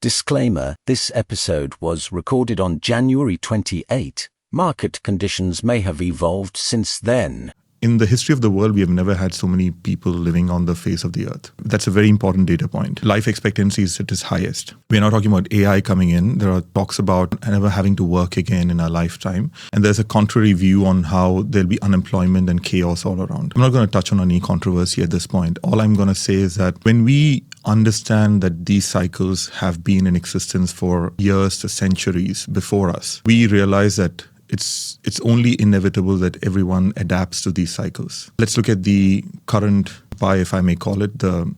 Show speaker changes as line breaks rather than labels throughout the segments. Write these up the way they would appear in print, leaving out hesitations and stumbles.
Disclaimer: this episode was recorded on January 28. Market conditions may have evolved since then.
In the history of the world, we have never had so many people living on the face of the earth. That's a very important data point. Life expectancy is at its highest. We're not talking about AI coming in. There are talks about never having to work again in our lifetime. And there's a contrary view on how there'll be unemployment and chaos all around. I'm not going to touch on any controversy at this point. All I'm going to say is that when we understand that these cycles have been in existence for years to centuries before us, we realize that it's only inevitable that everyone adapts to these cycles. Let's look at the current empire, if I may call it, the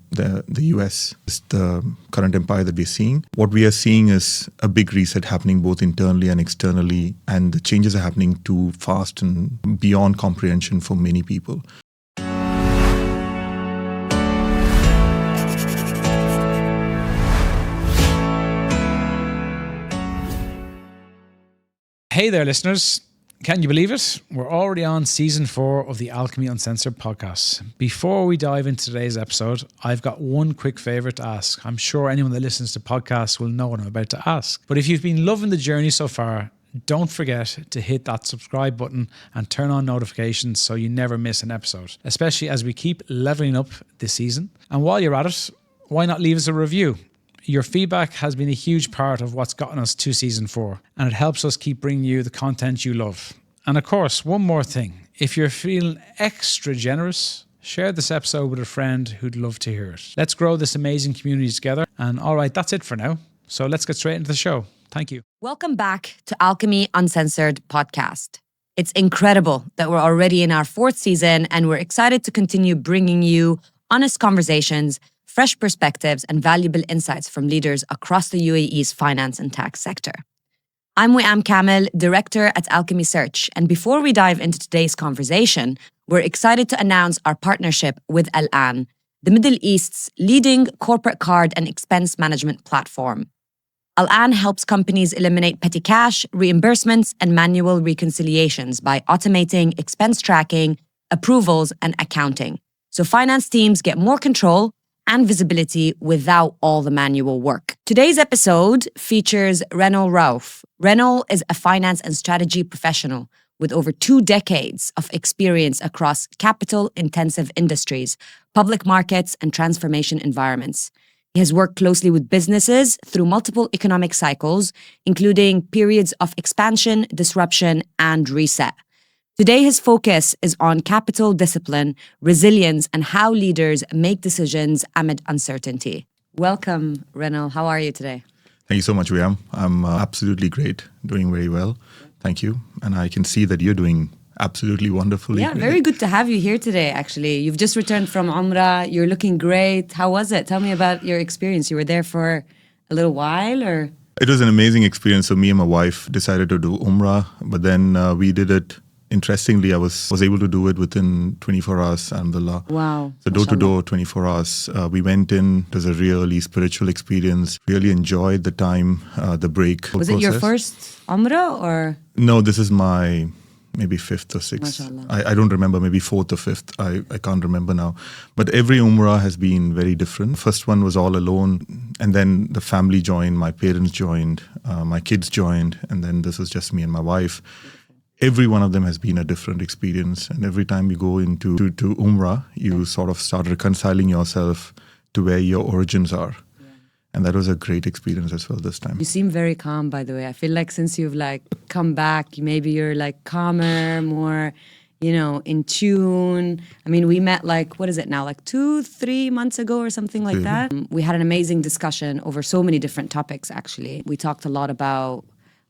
US, the current empire that we're seeing. What we are seeing is a big reset happening both internally and externally, and the changes are happening too fast and beyond comprehension for many people.
Hey there, listeners. Can you believe it? We're already on season 4 of the Alchemy Uncensored podcast. Before we dive into today's episode, I've got one quick favour to ask. I'm sure anyone that listens to podcasts will know what I'm about to ask. But if you've been loving the journey so far, don't forget to hit that subscribe button and turn on notifications so you never miss an episode, especially as we keep leveling up this season. And while you're at it, why not leave us a review? Your feedback has been a huge part of what's gotten us to season 4, and it helps us keep bringing you the content you love. And of course, one more thing. If you're feeling extra generous, share this episode with a friend who'd love to hear it. Let's grow this amazing community together. And all right, that's it for now. So let's get straight into the show. Thank you.
Welcome back to Alchemy Uncensored podcast. It's incredible that we're already in our 4th season, and we're excited to continue bringing you honest conversations, fresh perspectives, and valuable insights from leaders across the UAE's finance and tax sector. I'm Weam Kamel, director at Alchemy Search, and before we dive into today's conversation, we're excited to announce our partnership with Al-An, the Middle East's leading corporate card and expense management platform. Al-An helps companies eliminate petty cash, reimbursements, and manual reconciliations by automating expense tracking, approvals, and accounting, so finance teams get more control and visibility without all the manual work. Today's episode features Renyl Rauf. Renyl is a finance and strategy professional with over 2 decades of experience across capital-intensive industries, public markets, and transformation environments. He has worked closely with businesses through multiple economic cycles, including periods of expansion, disruption, and reset. Today, his focus is on capital discipline, resilience, and how leaders make decisions amid uncertainty. Welcome, Renyl. How are you today?
Thank you so much, Weam. I'm absolutely great, doing very well. Thank you. And I can see that you're doing absolutely wonderfully.
Yeah, very good to have you here today, actually. You've just returned from Umrah. You're looking great. How was it? Tell me about your experience. You were there for a little while, or?
It was an amazing experience. So me and my wife decided to do Umrah, but then we did it. Interestingly, I was able to do it within 24 hours, alhamdulillah.
Wow.
So door-to-door, 24 hours. We went in. It was a really spiritual experience. Really enjoyed the time, the break.
Was it your first Umrah or?
No, this is my maybe 5th or 6th.
Mashallah.
I don't remember, maybe 4th or 5th. I can't remember now. But every Umrah has been very different. First one was all alone, and then the family joined, my parents joined, my kids joined, and then this was just me and my wife. Every one of them has been a different experience. And every time you go into to Umrah, you sort of start reconciling yourself to where your origins are. Yeah. And that was a great experience as well this time.
You seem very calm, by the way. I feel like since you've come back, maybe you're calmer, more, in tune. I mean, we met what is it now? 2-3 months ago or something like that. We had an amazing discussion over so many different topics, actually. We talked a lot about,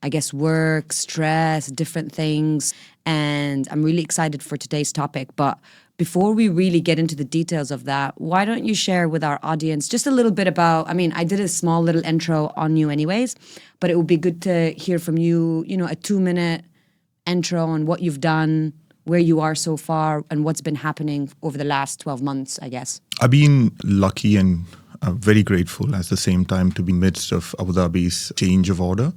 I guess, work, stress, different things. And I'm really excited for today's topic. But before we really get into the details of that, why don't you share with our audience just a little bit about, I did a small little intro on you anyways, but it would be good to hear from you, a 2-minute intro on what you've done, where you are so far, and what's been happening over the last 12 months, I guess.
I've been lucky and very grateful at the same time to be midst of Abu Dhabi's change of order,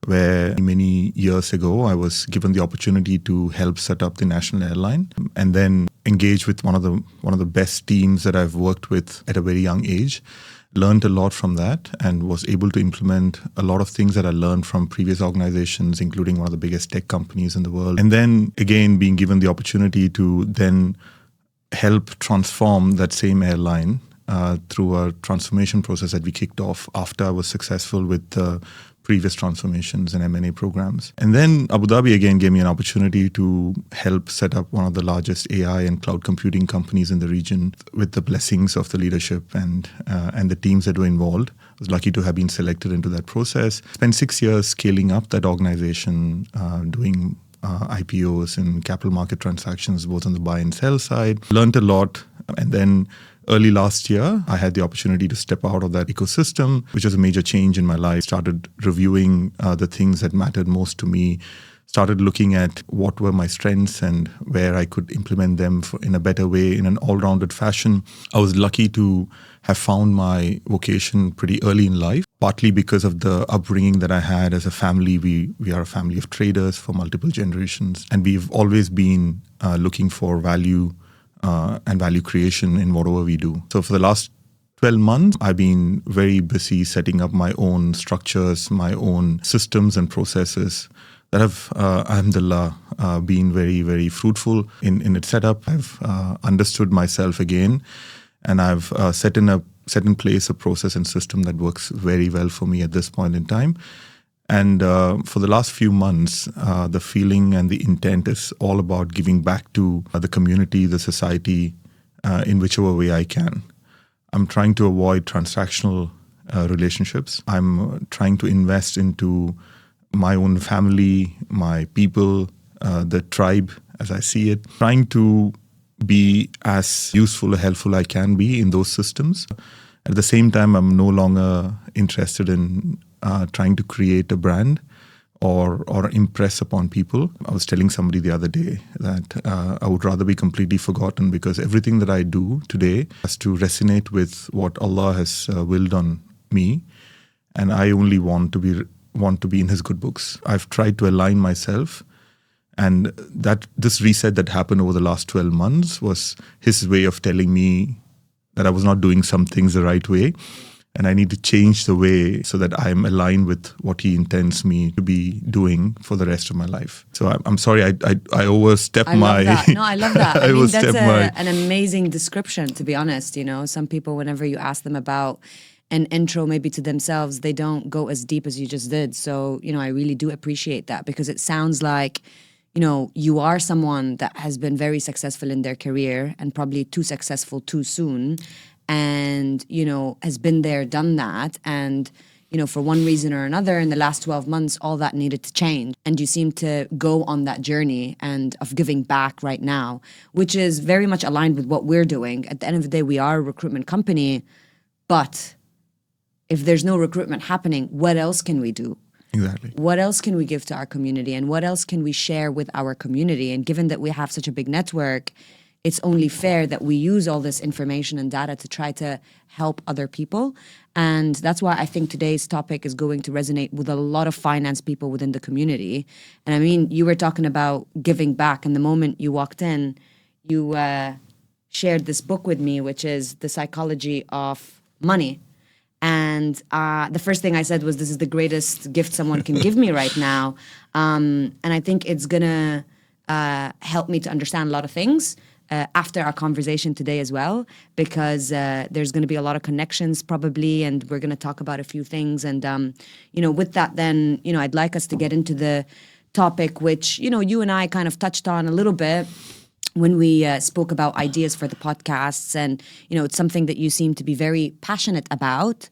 where many years ago I was given the opportunity to help set up the national airline and then engage with one of the best teams that I've worked with at a very young age. learned a lot from that and was able to implement a lot of things that I learned from previous organizations, including one of the biggest tech companies in the world. And then again, being given the opportunity to then help transform that same airline through a transformation process that we kicked off after I was successful with the previous transformations and M&A programs. And then Abu Dhabi again gave me an opportunity to help set up one of the largest AI and cloud computing companies in the region with the blessings of the leadership and the teams that were involved. I was lucky to have been selected into that process. Spent 6 years scaling up that organization, doing IPOs and capital market transactions, both on the buy and sell side. Learned a lot. And then early last year, I had the opportunity to step out of that ecosystem, which was a major change in my life. Started reviewing the things that mattered most to me. Started looking at what were my strengths and where I could implement them in a better way, in an all-rounded fashion. I was lucky to have found my vocation pretty early in life, partly because of the upbringing that I had as a family. We are a family of traders for multiple generations, and we've always been looking for value and value creation in whatever we do. So for the last 12 months, I've been very busy setting up my own structures, my own systems and processes that have, alhamdulillah, been very, very fruitful in its setup. I've understood myself again, and I've set in place a process and system that works very well for me at this point in time. And for the last few months, the feeling and the intent is all about giving back to the community, the society, in whichever way I can. I'm trying to avoid transactional relationships. I'm trying to invest into my own family, my people, the tribe as I see it. Trying to be as useful or helpful I can be in those systems. At the same time, I'm no longer interested in trying to create a brand or impress upon people. I was telling somebody the other day that I would rather be completely forgotten, because everything that I do today has to resonate with what Allah has willed on me, and I only want to be in His good books. I've tried to align myself, and that this reset that happened over the last 12 months was His way of telling me that I was not doing some things the right way. And I need to change the way so that I'm aligned with what He intends me to be doing for the rest of my life. So I'm sorry, I overstepped my...
I love that. No, I love that. I mean, that's
my...
an amazing description, to be honest. You know, some people, whenever you ask them about an intro maybe to themselves, they don't go as deep as you just did. So, you know, I really do appreciate that, because it sounds like, you know, you are someone that has been very successful in their career, and probably too successful too soon. And, you know, has been there, done that. And, you know, for one reason or another, in the last 12 months, all that needed to change. And you seem to go on that journey and of giving back right now, which is very much aligned with what we're doing. At the end of the day, we are a recruitment company. But if there's no recruitment happening, what else can we do?
Exactly.
What else can we give to our community? And what else can we share with our community? And given that we have such a big network, it's only fair that we use all this information and data to try to help other people. And that's why I think today's topic is going to resonate with a lot of finance people within the community. And I mean, you were talking about giving back, and the moment you walked in, you shared this book with me, which is The Psychology of Money. And the first thing I said was, this is the greatest gift someone can give me right now. And I think it's going to help me to understand a lot of things after our conversation today as well, because there's going to be a lot of connections probably, and we're going to talk about a few things. And, you know, with that then, you know, I'd like us to get into the topic, which, you know, you and I kind of touched on a little bit when we spoke about ideas for the podcasts. And, you know, it's something that you seem to be very passionate about,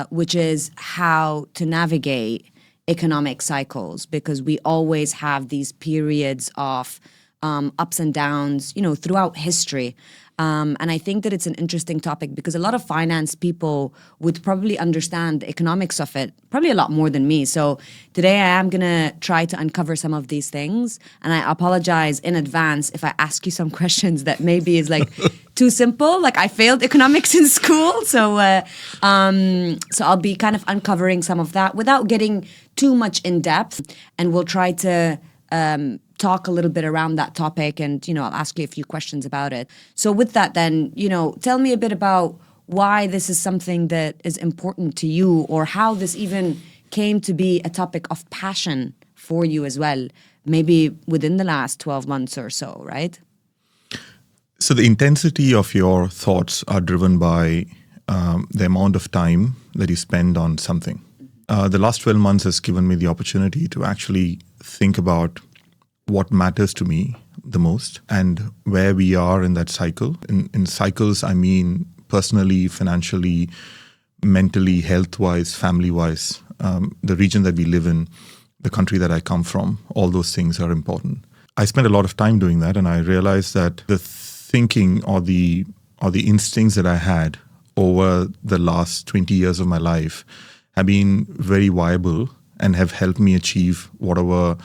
which is how to navigate economic cycles, because we always have these periods of ups and downs, you know, throughout history. And I think that it's an interesting topic, because a lot of finance people would probably understand the economics of it, probably a lot more than me. So today I am going to try to uncover some of these things. And I apologize in advance if I ask you some questions that maybe is like too simple. Like, I failed economics in school. So I'll be kind of uncovering some of that without getting too much in depth. And we'll try to talk a little bit around that topic, and, you know, I'll ask you a few questions about it. So with that then, you know, tell me a bit about why this is something that is important to you, or how this even came to be a topic of passion for you as well, maybe within the last 12 months or so, right?
So the intensity of your thoughts are driven by the amount of time that you spend on something. The last 12 months has given me the opportunity to actually think about what matters to me the most and where we are in that cycle. In cycles, I mean personally, financially, mentally, health-wise, family-wise, the region that we live in, the country that I come from, all those things are important. I spent a lot of time doing that, and I realized that the thinking or the instincts that I had over the last 20 years of my life have been very viable and have helped me achieve whatever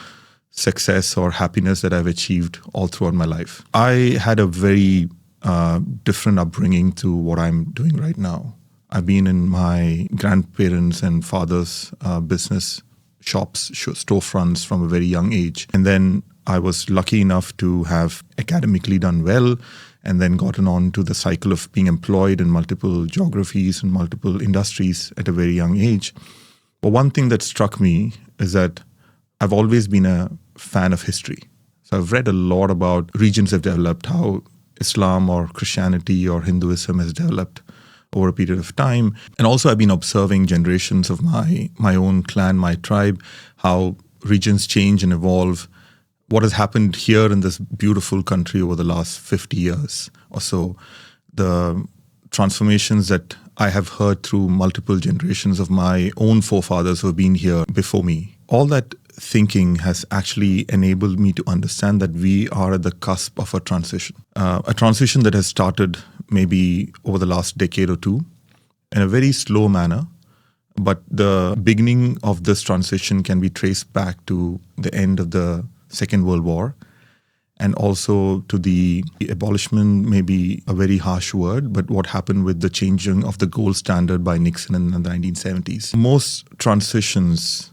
success or happiness that I've achieved all throughout my life. I had a very different upbringing to what I'm doing right now. I've been in my grandparents' and father's business shops, storefronts from a very young age. And then I was lucky enough to have academically done well and then gotten on to the cycle of being employed in multiple geographies and multiple industries at a very young age. But one thing that struck me is that I've always been a fan of history. So I've read a lot about regions that have developed, how Islam or Christianity or Hinduism has developed over a period of time. And also I've been observing generations of my own clan, my tribe, how regions change and evolve. What has happened here in this beautiful country over the last 50 years or so, the transformations that I have heard through multiple generations of my own forefathers who have been here before me. All that thinking has actually enabled me to understand that we are at the cusp of a transition that has started maybe over the last decade or two in a very slow manner. But the beginning of this transition can be traced back to the end of the Second World War, and also to the abolishment, maybe a very harsh word, but what happened with the changing of the gold standard by Nixon in the 1970s. Most transitions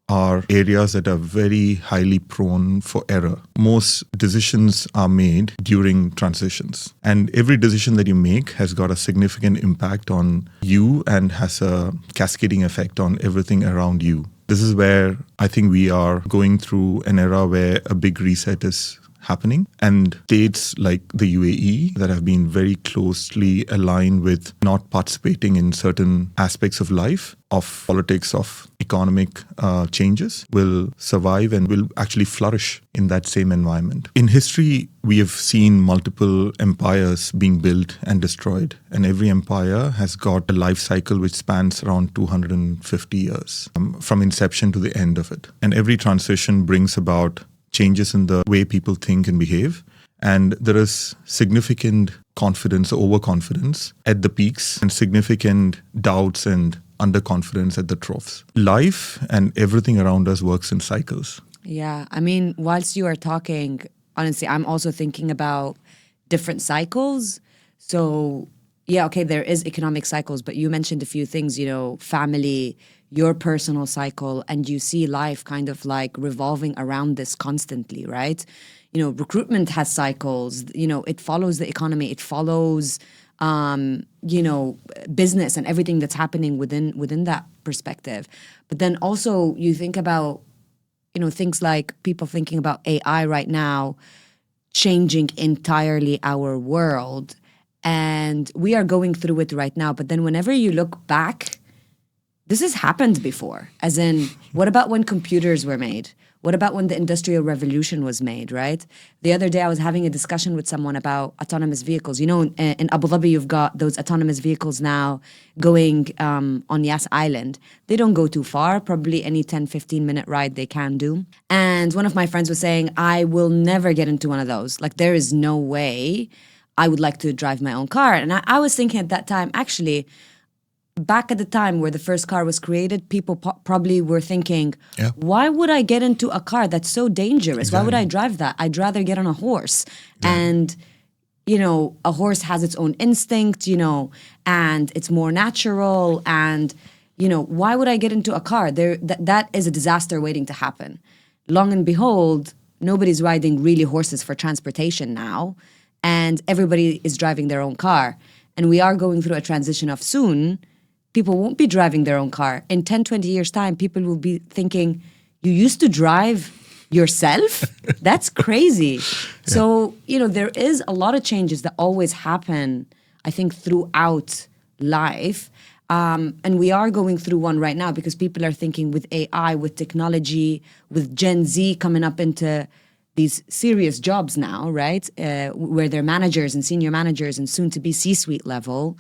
are areas that are very highly prone for error. Most decisions are made during transitions. And every decision that you make has got a significant impact on you and has a cascading effect on everything around you. This is where I think we are going through an era where a big reset is happening, and states like the UAE that have been very closely aligned with not participating in certain aspects of life, of politics, of economic changes, will survive and will actually flourish in that same environment. In history, we have seen multiple empires being built and destroyed, and every empire has got a life cycle which spans around 250 years from inception to the end of it. And every transition brings about changes in the way people think and behave. And there is significant confidence, overconfidence at the peaks, and significant doubts and underconfidence at the troughs. Life and everything around us works in cycles.
Yeah, I mean, whilst you are talking, honestly, I'm also thinking about different cycles. So, yeah, okay, there is economic cycles, but you mentioned a few things, family, your personal cycle, and you see life kind of like revolving around this constantly, right? Recruitment has cycles, it follows the economy, it follows, business and everything that's happening within that perspective. But then also you think about, things like people thinking about AI right now changing entirely our world. And we are going through it right now. But then whenever you look back, this has happened before. As in, what about when computers were made? What about when the Industrial Revolution was made, right? The other day I was having a discussion with someone about autonomous vehicles. In Abu Dhabi, you've got those autonomous vehicles now going on Yas Island. They don't go too far, probably any 10, 15-minute ride they can do. And one of my friends was saying, I will never get into one of those. Like, there is no way I would like to drive my own car. And I was thinking at that time, actually, back at the time where the first car was created, people probably were thinking, why would I get into a car that's so dangerous? Exactly. Why would I drive that? I'd rather get on a horse. Yeah. And, a horse has its own instinct, and it's more natural. And, why would I get into a car? That is a disaster waiting to happen. Long and behold, nobody's riding really horses for transportation now. And everybody is driving their own car. And we are going through a transition of soon, people won't be driving their own car. In 10, 20 years' time, people will be thinking, you used to drive yourself? That's crazy. Yeah. So, there is a lot of changes that always happen, I think, throughout life. And we are going through one right now because people are thinking with AI, with technology, with Gen Z coming up into these serious jobs now, right? Where they're managers and senior managers and soon to be C-suite level,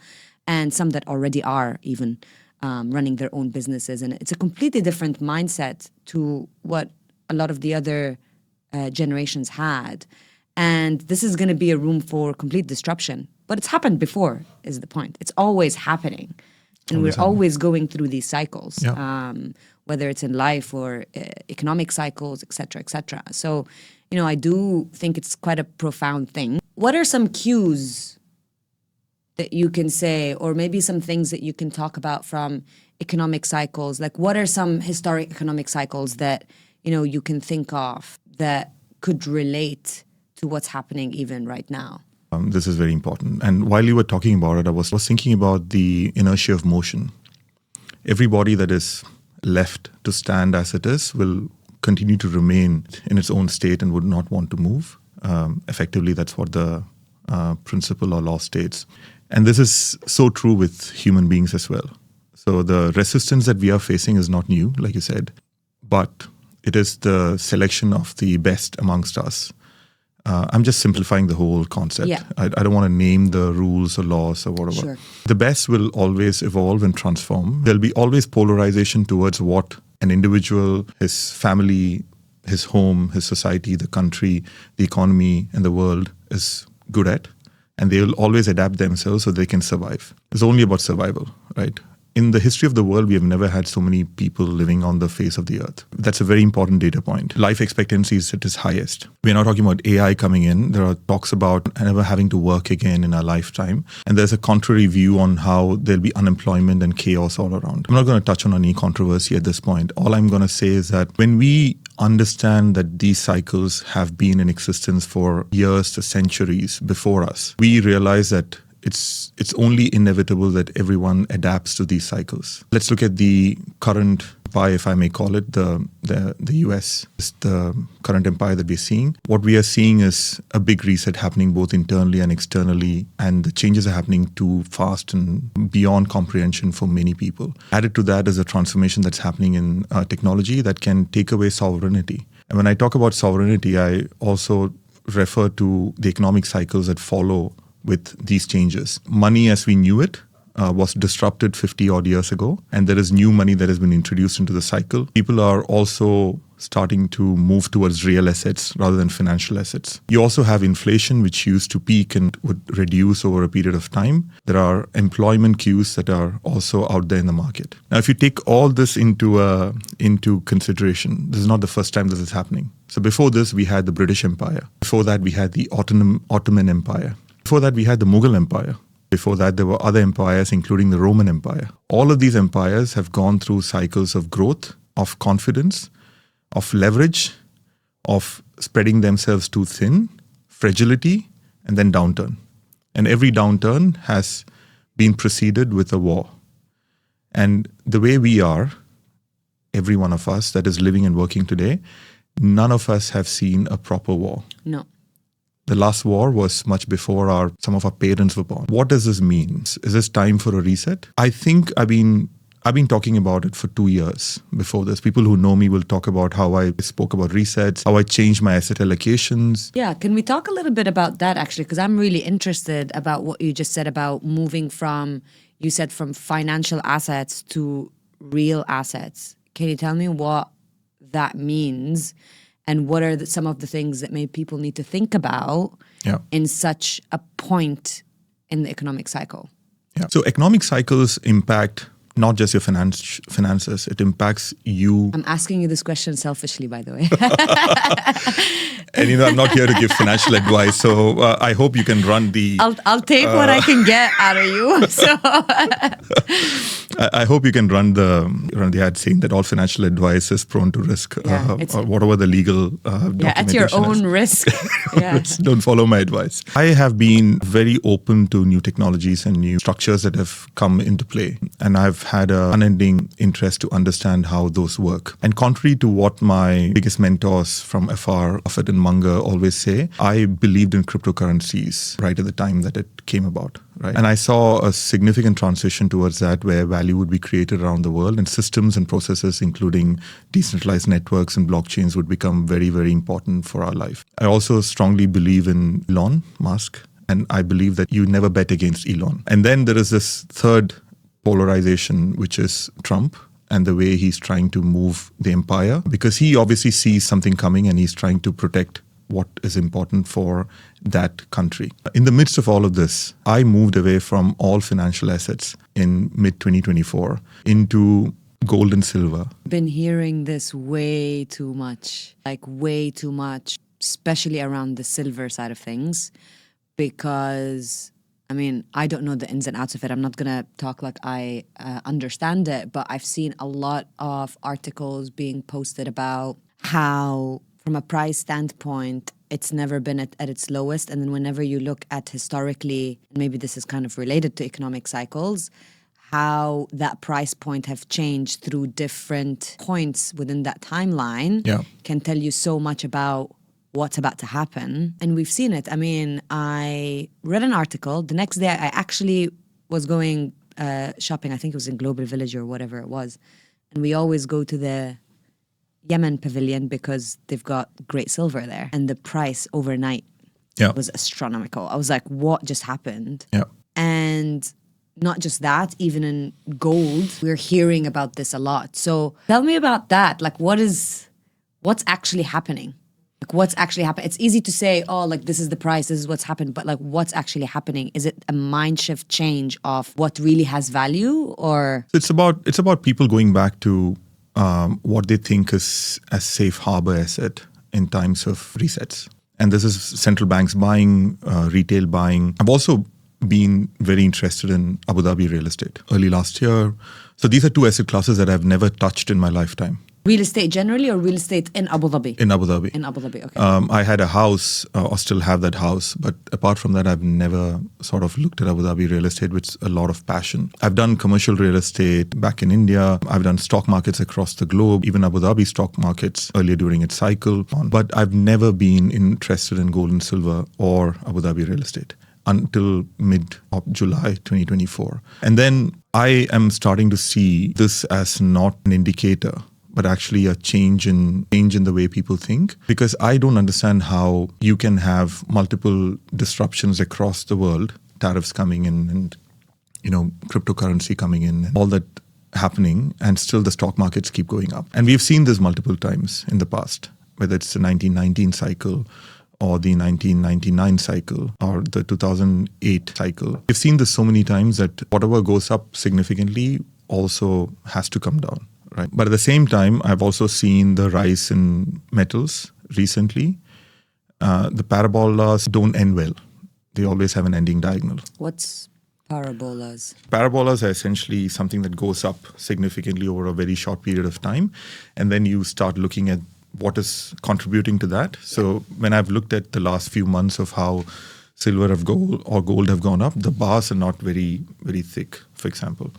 and some that already are even running their own businesses. And it's a completely different mindset to what a lot of the other generations had. And this is going to be a room for complete disruption. But it's happened before, is the point. It's always happening. And we're always going through these cycles, whether it's in life or economic cycles, et cetera, et cetera. So, I do think it's quite a profound thing. What are some cues that you can say, or maybe some things that you can talk about from economic cycles? Like, what are some historic economic cycles that, you can think of that could relate to what's happening even right now?
This is very important. And while you were talking about it, I was thinking about the inertia of motion. Every body that is left to stand as it is will continue to remain in its own state and would not want to move. Effectively, that's what the principle or law states. And this is so true with human beings as well. So the resistance that we are facing is not new, like you said, but it is the selection of the best amongst us. I'm just simplifying the whole concept.
Yeah.
I don't want to name the rules or laws or whatever.
Sure.
The best will always evolve and transform. There'll be always polarization towards what an individual, his family, his home, his society, the country, the economy, and the world is good at. And they will always adapt themselves so they can survive. It's only about survival, right? In the history of the world, we have never had so many people living on the face of the earth. That's a very important data point. Life expectancy is at its highest. We're not talking about AI coming in. There are talks about never having to work again in our lifetime. And there's a contrary view on how there'll be unemployment and chaos all around. I'm not going to touch on any controversy at this point. All I'm going to say is that when we understand that these cycles have been in existence for years to centuries before us, we realize that it's only inevitable that everyone adapts to these cycles. Let's look at the current empire, if I may call it, the US is the current empire that we're seeing. What we are seeing is a big reset happening both internally and externally, and the changes are happening too fast and beyond comprehension for many people. Added to that is a transformation that's happening in technology that can take away sovereignty. And when I talk about sovereignty, I also refer to the economic cycles that follow with these changes. Money as we knew it was disrupted 50 odd years ago, and there is new money that has been introduced into the cycle. People are also starting to move towards real assets rather than financial assets. You also have inflation, which used to peak and would reduce over a period of time. There are employment cues that are also out there in the market. Now, if you take all this into consideration, this is not the first time this is happening. So before this, we had the British Empire. Before that, we had the Ottoman Empire. Before that, we had the Mughal Empire. Before that, there were other empires, including the Roman Empire. All of these empires have gone through cycles of growth, of confidence, of leverage, of spreading themselves too thin, fragility, and then downturn. And every downturn has been preceded with a war. And the way we are, every one of us that is living and working today, none of us have seen a proper war.
No.
The last war was much before some of our parents were born. What does this mean? Is this time for a reset? I think I've been talking about it for 2 years before this. People who know me will talk about how I spoke about resets, how I changed my asset allocations.
Yeah, can we talk a little bit about that actually? Because I'm really interested about what you just said about moving from financial assets to real assets. Can you tell me what that means? And what are some of the things that maybe people need to think about in such a point in the economic cycle?
Yeah. So economic cycles impact not just your finances. It impacts you.
I'm asking you this question selfishly, by the way.
And I'm not here to give financial advice, so I hope you can run the.
I'll take what I can get out of you. So
I hope you can run the ad saying that all financial advice is prone to risk, or whatever the legal
at your own risk. Yeah.
Don't follow my advice. I have been very open to new technologies and new structures that have come into play, and I've had an unending interest to understand how those work. And contrary to what my biggest mentors from afar, Buffett and Munger, always say, I believed in cryptocurrencies right at the time that it came about. Right. And I saw a significant transition towards that, where value would be created around the world, and systems and processes, including decentralized networks and blockchains, would become very, very important for our life. I also strongly believe in Elon Musk, and I believe that you never bet against Elon. And then there is this third polarization, which is Trump and the way he's trying to move the empire, because he obviously sees something coming and he's trying to protect what is important for that country. In the midst of all of this, I moved away from all financial assets in mid-2024 into gold and silver.
Been hearing this way too much, especially around the silver side of things, because I don't know the ins and outs of it. I'm not going to talk like I understand it, but I've seen a lot of articles being posted about how, from a price standpoint, it's never been at its lowest. And then whenever you look at historically, maybe this is kind of related to economic cycles, how that price point have changed through different points within that timeline can tell you so much about what's about to happen. And we've seen it. I read an article. The next day, I actually was going shopping. I think it was in Global Village or whatever it was. And we always go to the Yemen pavilion because they've got great silver there. And the price overnight was astronomical. I was like, what just happened?
Yeah.
And not just that, even in gold, we're hearing about this a lot. So tell me about that. Like, what's actually happening? Like, what's actually happening? It's easy to say, this is the price, this is what's happened. But like, what's actually happening? Is it a mind shift change of what really has value, or?
It's about people going back to what they think is a safe harbor asset in times of resets. And this is central banks buying, retail buying. I've also been very interested in Abu Dhabi real estate early last year. So these are two asset classes that I've never touched in my lifetime.
Real estate generally, or real estate in Abu Dhabi?
In Abu Dhabi.
In Abu Dhabi, okay.
I had a house, or still have that house, but apart from that, I've never sort of looked at Abu Dhabi real estate with a lot of passion. I've done commercial real estate back in India. I've done stock markets across the globe, even Abu Dhabi stock markets earlier during its cycle. But I've never been interested in gold and silver or Abu Dhabi real estate until mid-July 2024. And then I am starting to see this as not an indicator, but actually a change in the way people think. Because I don't understand how you can have multiple disruptions across the world, tariffs coming in and cryptocurrency coming in, and all that happening, and still the stock markets keep going up. And we've seen this multiple times in the past, whether it's the 1919 cycle or the 1999 cycle or the 2008 cycle. We've seen this so many times that whatever goes up significantly also has to come down. Right. But at the same time, I've also seen the rise in metals recently. The parabolas don't end well. They always have an ending diagonal.
What's parabolas?
Parabolas are essentially something that goes up significantly over a very short period of time. And then you start looking at what is contributing to that. So when I've looked at the last few months of how silver or gold have gone up, the bars are not very, very thick, for example.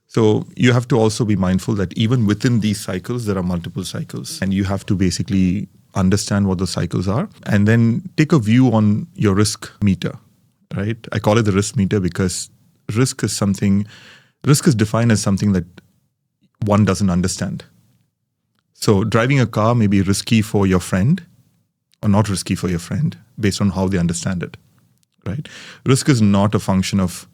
So you have to also be mindful that even within these cycles, there are multiple cycles. And you have to basically understand what those cycles are and then take a view on your risk meter, right? I call it the risk meter because risk is defined as something that one doesn't understand. So driving a car may be risky for your friend or not risky for your friend based on how they understand it, right? Risk is not a function of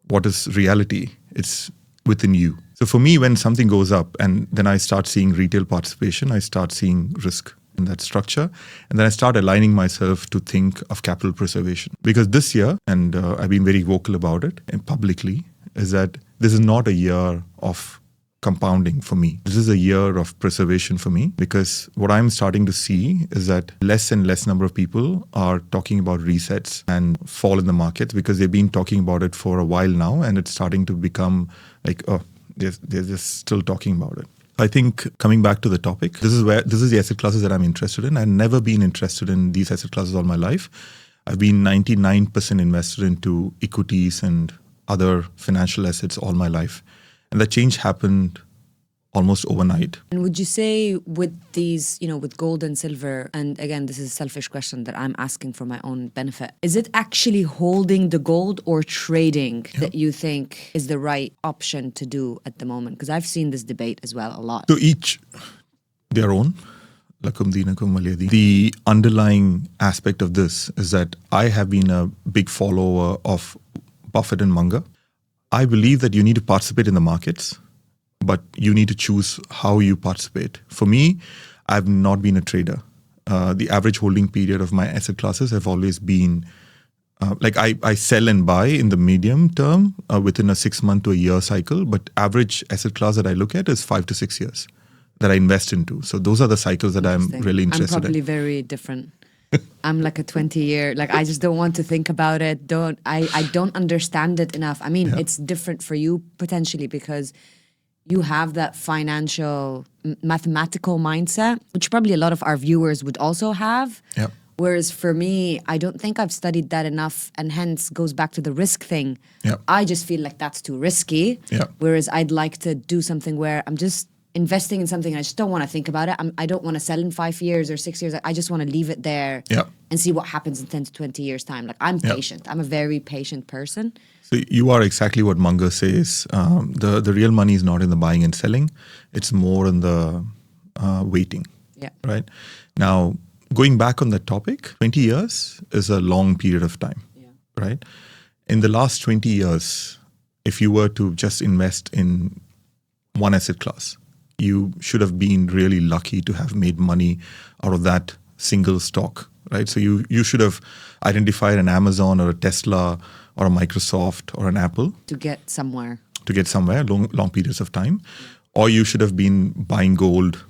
what is reality. It's within you. So for me, when something goes up and then I start seeing retail participation, I start seeing risk in that structure. And then I start aligning myself to think of capital preservation. Because this year, and I've been very vocal about it and publicly, is that this is not a year of compounding for me. This is a year of preservation for me, because what I'm starting to see is that less and less number of people are talking about resets and fall in the markets, because they've been talking about it for a while now, and it's starting to become like, oh, they're just still talking about it. I think coming back to the topic, this is the asset classes that I'm interested in. I've never been interested in these asset classes all my life. I've been 99% invested into equities and other financial assets all my life. And that change happened almost overnight.
And would you say with these, with gold and silver, and again, this is a selfish question that I'm asking for my own benefit, is it actually holding the gold or trading that you think is the right option to do at the moment? Because I've seen this debate as well a lot.
So each their own. The underlying aspect of this is that I have been a big follower of Buffett and Munger. I believe that you need to participate in the markets, but you need to choose how you participate. For me, I've not been a trader. The average holding period of my asset classes have always been, I sell and buy in the medium term within a 6 month to a year cycle, but average asset class that I look at is 5 to 6 years that I invest into. So those are the cycles that I'm really interested in.
I'm probably very different. I'm like a 20-year, I just don't want to think about it. I don't understand it enough. I mean, it's different for you potentially because you have that financial, mathematical mindset, which probably a lot of our viewers would also have.
Yep.
Whereas for me, I don't think I've studied that enough, and hence goes back to the risk thing.
Yep.
I just feel like that's too risky.
Yep.
Whereas I'd like to do something where I'm just investing in something, I just don't want to think about it. I don't want to sell in 5 years or 6 years. I just want to leave it there and see what happens in 10 to 20 years' time. I'm patient. I'm a very patient person.
So you are exactly what Munger says. The real money is not in the buying and selling. It's more in the waiting.
Yeah.
Right? Now, going back on that topic, 20 years is a long period of time.
Yeah.
Right? In the last 20 years, if you were to just invest in one asset class, you should have been really lucky to have made money out of that single stock, right? So you should have identified an Amazon or a Tesla or a Microsoft or an Apple.
To get somewhere.
Long periods of time. Or you should have been buying gold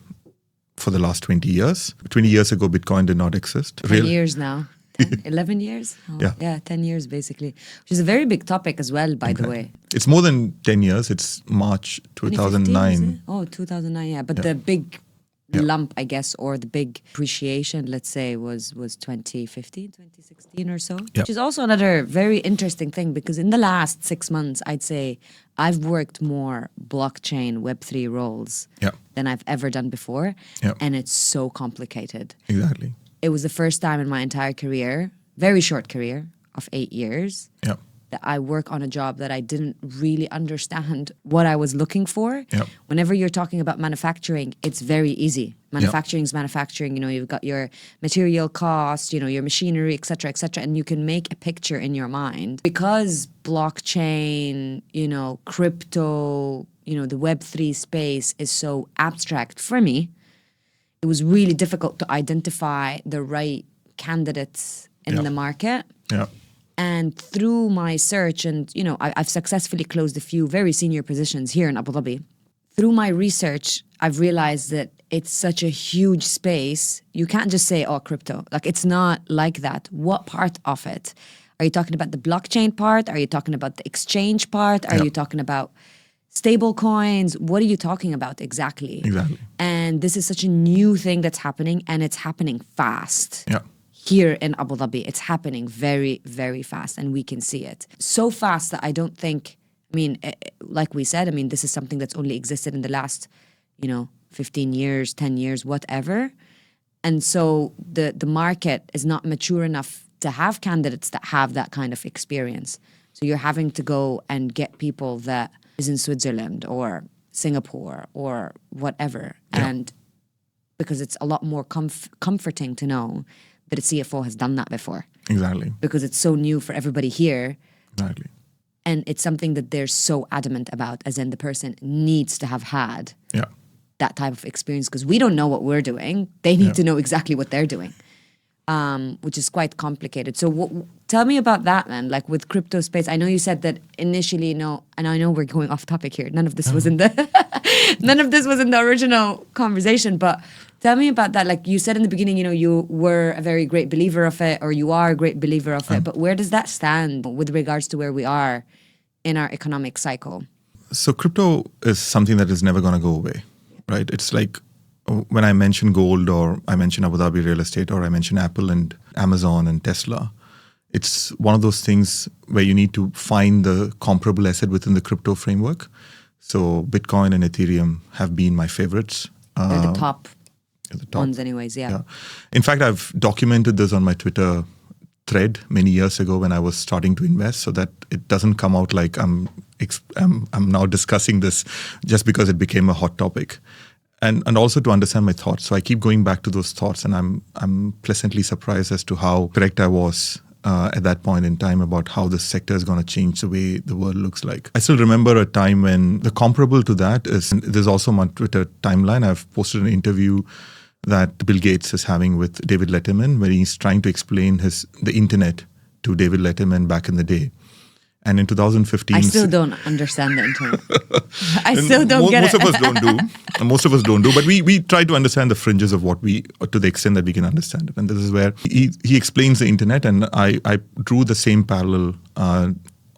for the last 20 years. 20 years ago, Bitcoin did not exist.
10 years now. 10, 11 years? Oh,
yeah,
10 years basically. Which is a very big topic as well, by the way.
It's more than 10 years. It's March 2009.
Oh, 2009, yeah. But the big lump, I guess, or the big appreciation, let's say, was 2015, 2016 or so. Which is also another very interesting thing, because in the last 6 months, I'd say I've worked more blockchain Web3 roles than I've ever done before. And it's so complicated.
Exactly.
It was the first time in my entire career, very short career of 8 years, that I work on a job that I didn't really understand what I was looking for. Whenever you're talking about manufacturing, it's very easy. Manufacturing is manufacturing. You've got your material cost, your machinery, et cetera, and you can make a picture in your mind. Because blockchain, crypto, the Web3 space is so abstract for me, it was really difficult to identify the right candidates in the market. And through my search, and I've successfully closed a few very senior positions here in Abu Dhabi. Through my research, I've realized that it's such a huge space. You can't just say, oh, crypto. It's not like that. What part of it? Are you talking about the blockchain part? Are you talking about the exchange part? Are you talking about stable coins? What are you talking about exactly?
Exactly.
And this is such a new thing that's happening, and it's happening fast. Here in Abu Dhabi, it's happening very, very fast, and we can see it. So fast that I don't think, like we said, this is something that's only existed in the last, 15 years, 10 years, whatever. And so the market is not mature enough to have candidates that have that kind of experience. So you're having to go and get people that is in Switzerland or Singapore or whatever. And because it's a lot more comforting to know that a CFO has done that before.
Exactly.
Because it's so new for everybody here.
Exactly.
And it's something that they're so adamant about, as in the person needs to have had that type of experience, because we don't know what we're doing. They need to know exactly what they're doing, which is quite complicated. So tell me about that then, like with crypto space. I know you said that initially, and I know we're going off topic here. None of this was in the original conversation, but tell me about that. Like you said in the beginning, you were a very great believer of it, or you are a great believer of it, but where does that stand with regards to where we are in our economic cycle?
So crypto is something that is never going to go away, right? It's like when I mention gold, or I mention Abu Dhabi real estate, or I mention Apple and Amazon and Tesla, it's one of those things where you need to find the comparable asset within the crypto framework. So Bitcoin and Ethereum have been my favorites.
They're the top ones anyways, yeah.
In fact, I've documented this on my Twitter thread many years ago when I was starting to invest, so that it doesn't come out like I'm now discussing this just because it became a hot topic. And also to understand my thoughts. So I keep going back to those thoughts, and I'm pleasantly surprised as to how correct I was at that point in time about how this sector is going to change the way the world looks like. I still remember a time when the comparable to that is, there's also my Twitter timeline. I've posted an interview that Bill Gates is having with David Letterman, where he's trying to explain the internet to David Letterman back in the day. And in 2015...
I still don't understand the internet. I still don't get it.
Most of us don't do. Most of us don't do. But we try to understand the fringes of what to the extent that we can understand it. And this is where he explains the internet. And I drew the same parallel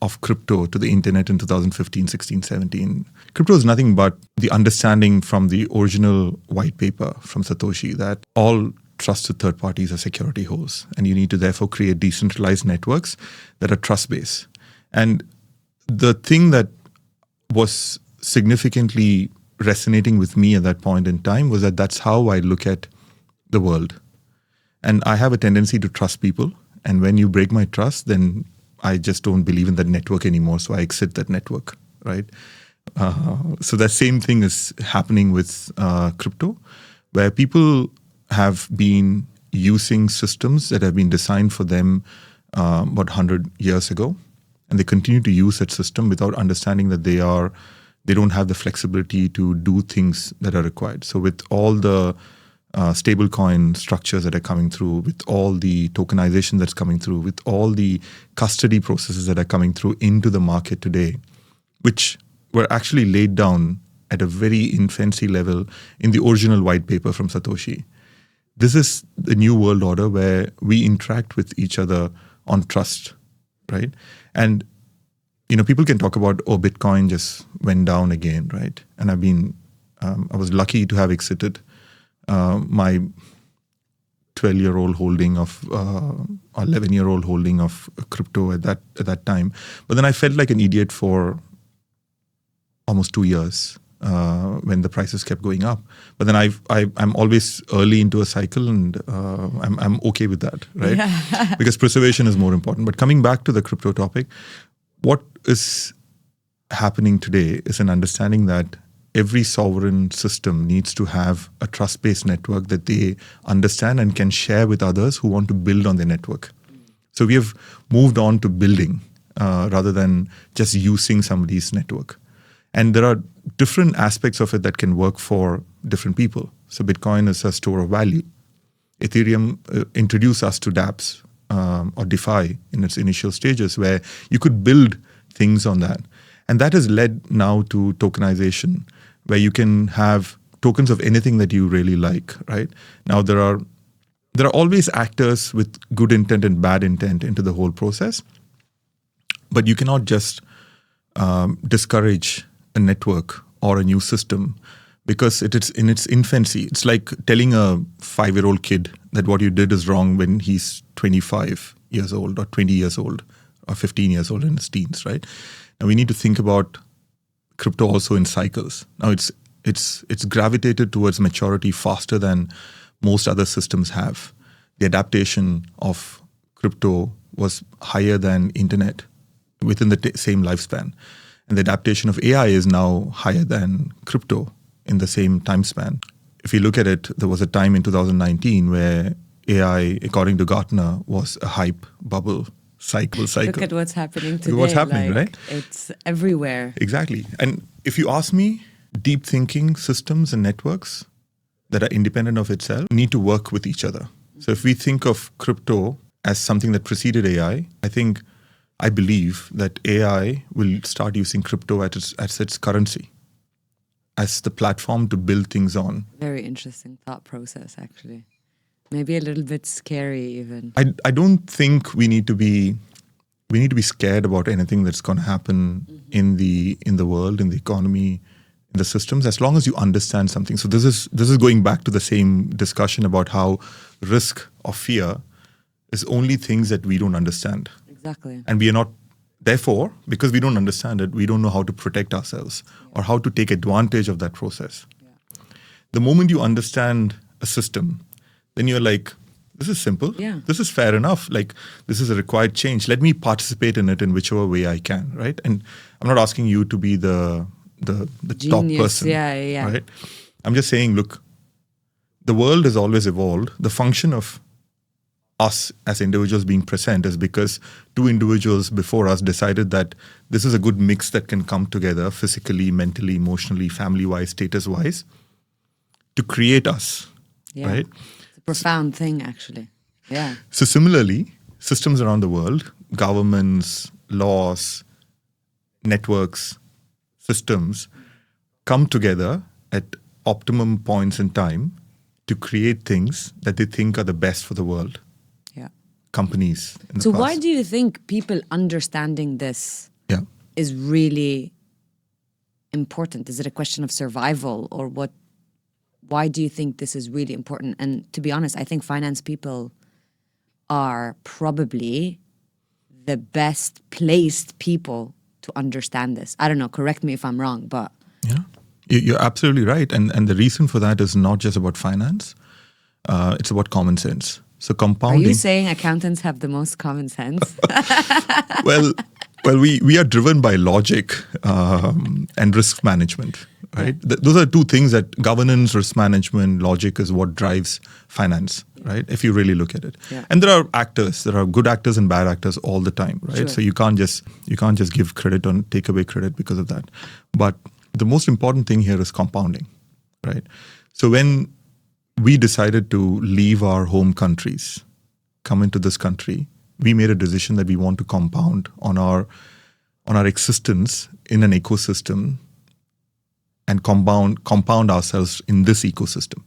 of crypto to the internet in 2015, 16, 17. Crypto is nothing but the understanding from the original white paper from Satoshi that all trusted third parties are security holes. And you need to therefore create decentralized networks that are trust-based. And the thing that was significantly resonating with me at that point in time was that that's how I look at the world. And I have a tendency to trust people. And when you break my trust, then I just don't believe in that network anymore. So I exit that network, right? So that same thing is happening with crypto, where people have been using systems that have been designed for them about 100 years ago. And they continue to use that system without understanding that they don't have the flexibility to do things that are required. So with all the stablecoin structures that are coming through, with all the tokenization that's coming through, with all the custody processes that are coming through into the market today, which were actually laid down at a very infancy level in the original white paper from Satoshi. This is the new world order where we interact with each other on trust, right? And, people can talk about, Bitcoin just went down again, right? And I was lucky to have exited my 12-year-old holding of, 11-year-old holding of crypto at that time. But then I felt like an idiot for almost 2 years when the prices kept going up. But then I'm always early into a cycle, and I'm okay with that, right? Yeah. Because preservation is more important. But coming back to the crypto topic, what is happening today is an understanding that every sovereign system needs to have a trust-based network that they understand and can share with others who want to build on their network. So we have moved on to building rather than just using somebody's network. And there are different aspects of it that can work for different people. So Bitcoin is a store of value. Ethereum introduced us to dApps or DeFi in its initial stages, where you could build things on that. And that has led now to tokenization, where you can have tokens of anything that you really like, right? Now there are always actors with good intent and bad intent into the whole process, but you cannot just discourage a network or a new system because it's in its infancy. It's like telling a 5-year-old kid that what you did is wrong when he's 25 years old or 20 years old or 15 years old in his teens, right? And we need to think about crypto also in cycles. Now it's gravitated towards maturity faster than most other systems have. The adaptation of crypto was higher than internet within the same lifespan. And the adaptation of AI is now higher than crypto in the same time span. If you look at it, there was a time in 2019 where AI, according to Gartner, was a hype bubble cycle.
Look at what's happening today.
Look what's happening, right?
It's everywhere.
Exactly. And if you ask me, deep thinking systems and networks that are independent of itself need to work with each other. So if we think of crypto as something that preceded AI, I believe that AI will start using crypto as its currency, as the platform to build things on.
Very interesting thought process, actually. Maybe a little bit scary even.
I don't think we need to be scared about anything that's going to happen in the world, in the economy, in the systems, as long as you understand something. So this is going back to the same discussion about how risk or fear is only things that we don't understand.
Exactly.
And we are not, therefore, because we don't understand it, we don't know how to protect ourselves or how to take advantage of that process. Yeah. The moment you understand a system, then you're like, this is simple.
Yeah.
This is fair enough. Like, this is a required change. Let me participate in it in whichever way I can, right? And I'm not asking you to be the
Genius.
top person.
Yeah.
Right? I'm just saying, look, the world has always evolved. The function of us as individuals being present is because two individuals before us decided that this is a good mix that can come together physically, mentally, emotionally, family-wise, status-wise, to create us, right?
It's a profound thing, actually. Yeah.
So similarly, systems around the world, governments, laws, networks, systems, come together at optimum points in time to create things that they think are the best for the world. Companies.
So why do you think people understanding this is really important? Is it a question of survival or what? Why do you think this is really important? And to be honest, I think finance people are probably the best placed people to understand this. I don't know, correct me if I'm wrong, but...
Yeah, you're absolutely right. And the reason for that is not just about finance. It's about common sense. So compounding.
Are you saying accountants have the most common sense?
Well, we are driven by logic and risk management, right?
Yeah.
Those are two things that governance, risk management, logic is what drives finance, right? If you really look at it.
Yeah.
And there are good actors and bad actors all the time, right?
Sure.
So you can't just give credit or take away credit because of that. But the most important thing here is compounding, right? So when we decided to leave our home countries, come into this country, we made a decision that we want to compound on our existence in an ecosystem and compound ourselves in this ecosystem.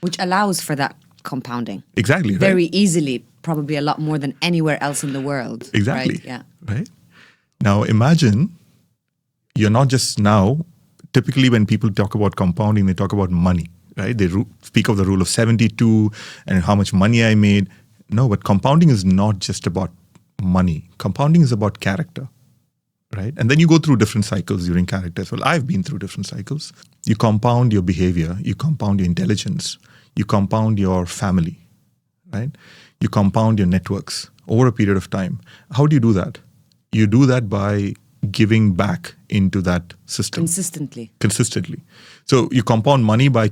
Which allows for that compounding.
Exactly. Right?
Very easily, probably a lot more than anywhere else in the world.
Exactly.
Right? Yeah.
Right? Now imagine you're not just now, typically when people talk about compounding, they talk about money. Right? They speak of the rule of 72 and how much money I made. No, but compounding is not just about money. Compounding is about character, right? And then you go through different cycles during character as well. I've been through different cycles. You compound your behavior. You compound your intelligence. You compound your family, right? You compound your networks over a period of time. How do you do that? You do that by giving back into that system. Consistently. So you compound money by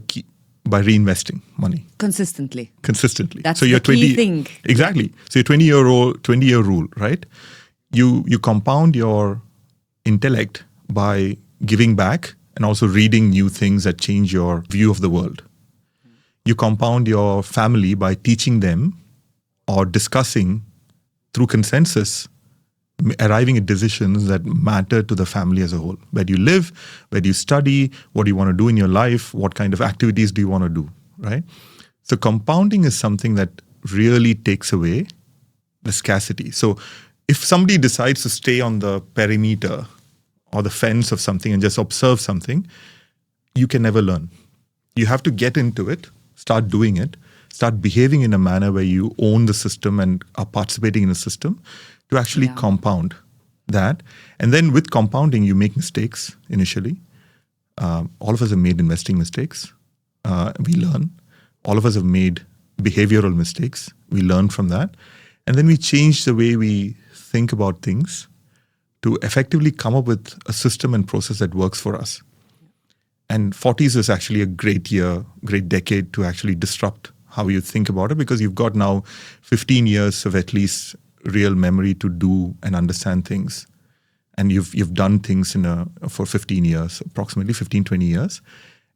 reinvesting money. Consistently.
That's
so
the key thing.
Exactly. So your 20-year rule, right? You compound your intellect by giving back and also reading new things that change your view of the world. You compound your family by teaching them or discussing through consensus, arriving at decisions that matter to the family as a whole. Where do you live? Where do you study? What do you want to do in your life? What kind of activities do you want to do, right? So compounding is something that really takes away the scarcity. So if somebody decides to stay on the perimeter or the fence of something and just observe something, you can never learn. You have to get into it, start doing it, start behaving in a manner where you own the system and are participating in the system, to actually compound that. And then with compounding, you make mistakes initially. All of us have made investing mistakes. We learn. All of us have made behavioral mistakes. We learn from that. And then we change the way we think about things to effectively come up with a system and process that works for us. And 40s is actually a great decade to actually disrupt how you think about it, because you've got now 15 years of at least real memory to do and understand things. And you've done things for 15 years, approximately 15, 20 years.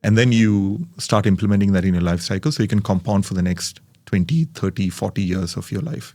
And then you start implementing that in your life cycle so you can compound for the next 20, 30, 40 years of your life.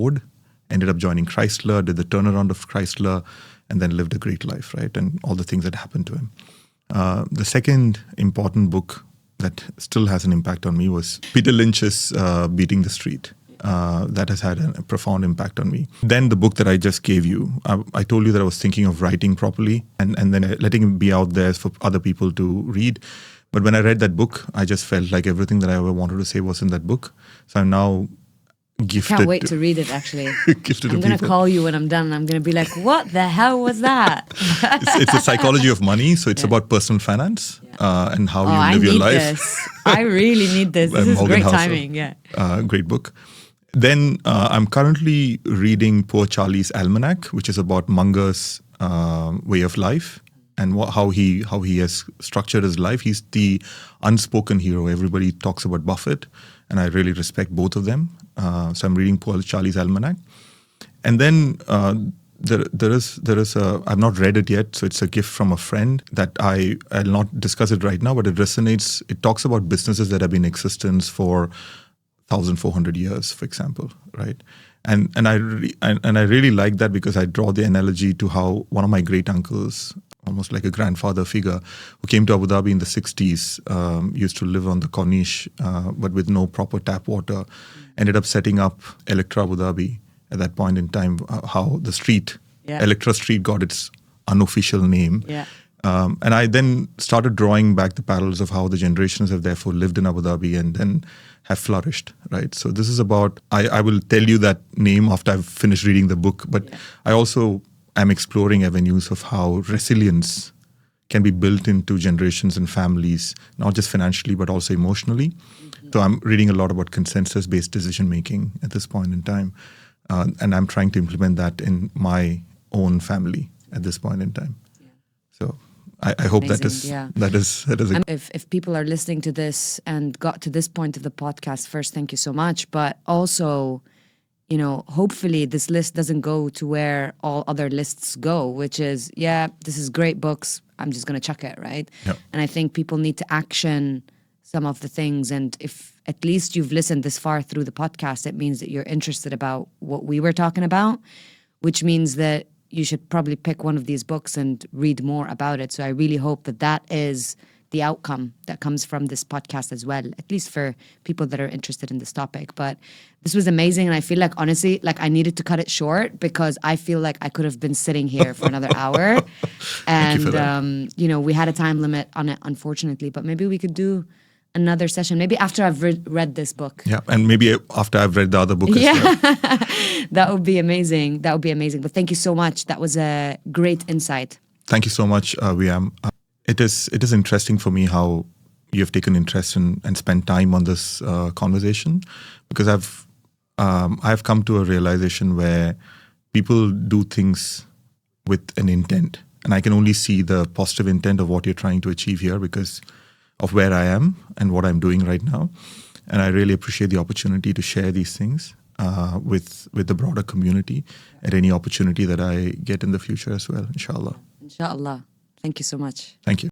Ford, ended up joining Chrysler, did the turnaround of Chrysler, and then lived a great life, right? And all the things that happened to him. The second important book that still has an impact on me was Peter Lynch's Beating the Street. that has had a profound impact on me. Then the book that I just gave you, I told you that I was thinking of writing properly and then letting it be out there for other people to read. But when I read that book, I just felt like everything that I ever wanted to say was in that book. So I'm now gifted.
Can't wait to read it, actually.
Gifted
I'm going to call you when I'm done. I'm going to be like, what the hell was that?
It's a psychology of money. So it's about personal finance and how you live your life.
This. I really need this. This is great timing. Yeah.
Great book. Then I'm currently reading Poor Charlie's Almanac, which is about Munger's way of life and how he has structured his life. He's the unspoken hero. Everybody talks about Buffett, and I really respect both of them. So I'm reading Poor Charlie's Almanac. And then there is I've not read it yet, so it's a gift from a friend that I'll not discuss it right now, but it resonates. It talks about businesses that have been in existence for 1,400 years, for example, right? And I really like that because I draw the analogy to how one of my great uncles, almost like a grandfather figure, who came to Abu Dhabi in the 60s, used to live on the Corniche, but with no proper tap water, ended up setting up Electra Abu Dhabi at that point in time, how the street, Electra Street, got its unofficial name.
Yeah.
And I then started drawing back the parallels of how the generations have therefore lived in Abu Dhabi and then have flourished, right? So this is about, I will tell you that name after I've finished reading the book, but I also am exploring avenues of how resilience can be built into generations and families, not just financially, but also emotionally. So I'm reading a lot about consensus-based decision-making at this point in time. And I'm trying to implement that in my own family at this point in time. So I hope
Amazing,
that is
if people are listening to this and got to this point of the podcast, first, thank you so much. But also, you know, hopefully this list doesn't go to where all other lists go, which is, this is great books, I'm just going to chuck it, right?
Yep.
And I think people need to action some of the things. And if at least you've listened this far through the podcast, it means that you're interested about what we were talking about, which means that you should probably pick one of these books and read more about it. So I really hope that that is the outcome that comes from this podcast as well, at least for people that are interested in this topic. But this was amazing. And I feel like, honestly, like I needed to cut it short because I feel like I could have been sitting here for another hour. And, you know, we had a time limit on it, unfortunately, but maybe we could do another session, maybe after I've read this book.
Yeah, and maybe after I've read the other book as well.
That would be amazing. That would be amazing. But thank you so much. That was a great insight.
Thank you so much, Weam. It is interesting for me how you have taken interest and spent time on this conversation, because I've come to a realization where people do things with an intent, and I can only see the positive intent of what you're trying to achieve here because of where I am and what I'm doing right now. And I really appreciate the opportunity to share these things with the broader community at any opportunity that I get in the future as well, inshallah.
Inshallah. Thank you so much.
Thank you.